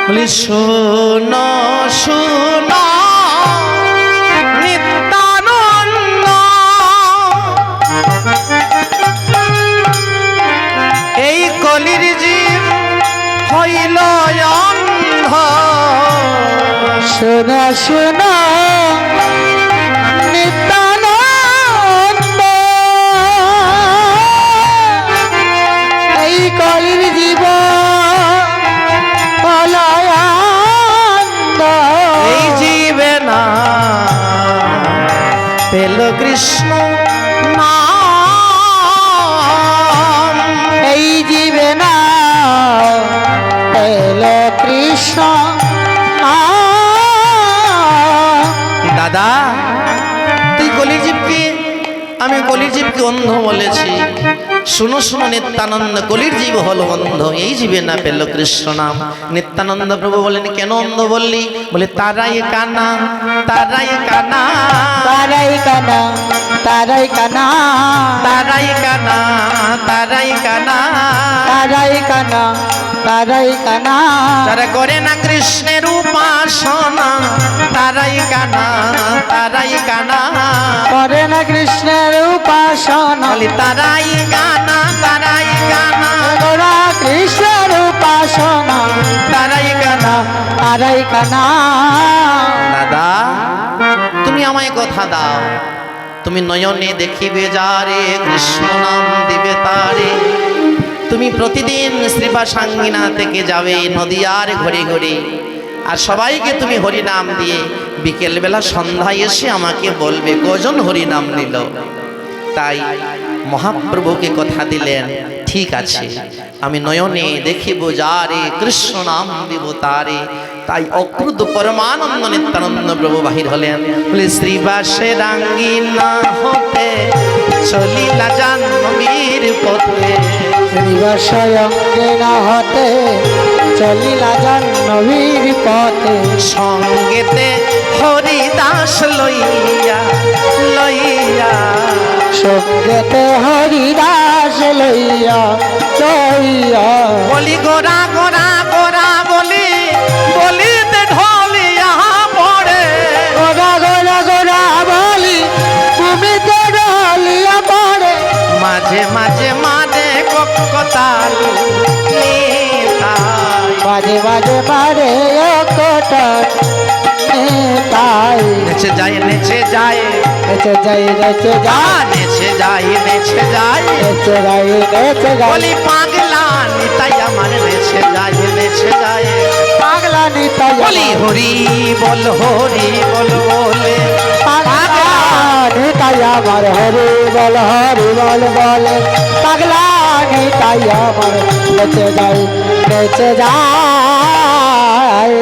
বলি শোনো শোনো নিত্যানন্দ, এই কলির জীব হইল অন্ধ। শোনো শোনো নিত্যানন্দ, এই কলির জীব এই জীবে না পেল কৃষ্ণ নাম, এই জীবে না পেল কৃষ্ণ। দাদা তুই কলির জীবকে, আমি কলির জীবকে অন্ধ বলেছি। শুনো শুনো নিত্যানন্দ, কলির জীব হলো অন্ধ, এই জীবে না পেল কৃষ্ণ নাম। নিত্যানন্দ প্রভু বলেন কেন অন্ধ বললি? বলে তারাই কানা তারাই কানা তারাই কানা তারাই কানা তারাই কানা তারাই কানা তারাই কানা তারাই কানা, যারা করে না কৃষ্ণের উপাসনা, তারাই কানা তারাই কানা করে না কৃষ্ণের উপাসনা। বলি তারাই কানা তারাই কানা ওরা কৃষ্ণের উপাসনা, তারাই কানা। তারাই কানা। দাদা তুমি আমায় কথা দাও, তুমি নয়নে দেখিবে যারে, কৃষ্ণ নাম দিবে তারে। তুমি প্রতিদিন শ্রীবাসাঙ্গিনা থেকে যাবে নদিয়ার ঘরে ঘরে, আর সবাইকে তুমি হরিনাম দিয়ে বিকেলবেলা সন্ধ্যায় এসে আমাকে বলবে কজন হরিনাম নিল। তাই মহাপ্রভুকে কথা দিলেন, ঠিক আছে আমি নয়নে দেখিব যারে, কৃষ্ণ নাম দিব তারে। তাই অক্রুদ্ধ পরমানন্দ নিত্যানন্দ প্রভু বাহির হলেন। বলে শ্রীবাসের আঙ্গিনা হতে চলিলা জাহ্নবীর পথে, শ্রীবাসয়ঙ্গে না হতে চলিলা জাহ্নবীর পথে। সঙ্গেতে হরিদাস লইয়া লইয়া, সঙ্গেতে হরিদাস লইয়া লইয়া। বলি গোরা গোরা গোরা বলি বলিতে ঢলিয়া পড়ে, গোরা গোরা গোরা বলি ভূমিতে ঢলিয়া পড়ে। মাঝে মাঝে মাঝে ককতাল মাঝে মাঝে মারে কটার তাই। নেচে যায় নেচে যায় নেচে যাই নেচে যাই নেচে যায় নেচে যায়, নেচে যাই নেচে যাই। বলি পাগলা নিতাই আমার নেচে যায় নেচে যায়। পাগলা নিতাই বলি হরি বল হরি বল বলে, পাগলা নিতাই আমার হরি বল বলে। পাগলা নিতাই আমার নেচে যাই নেচে যাই।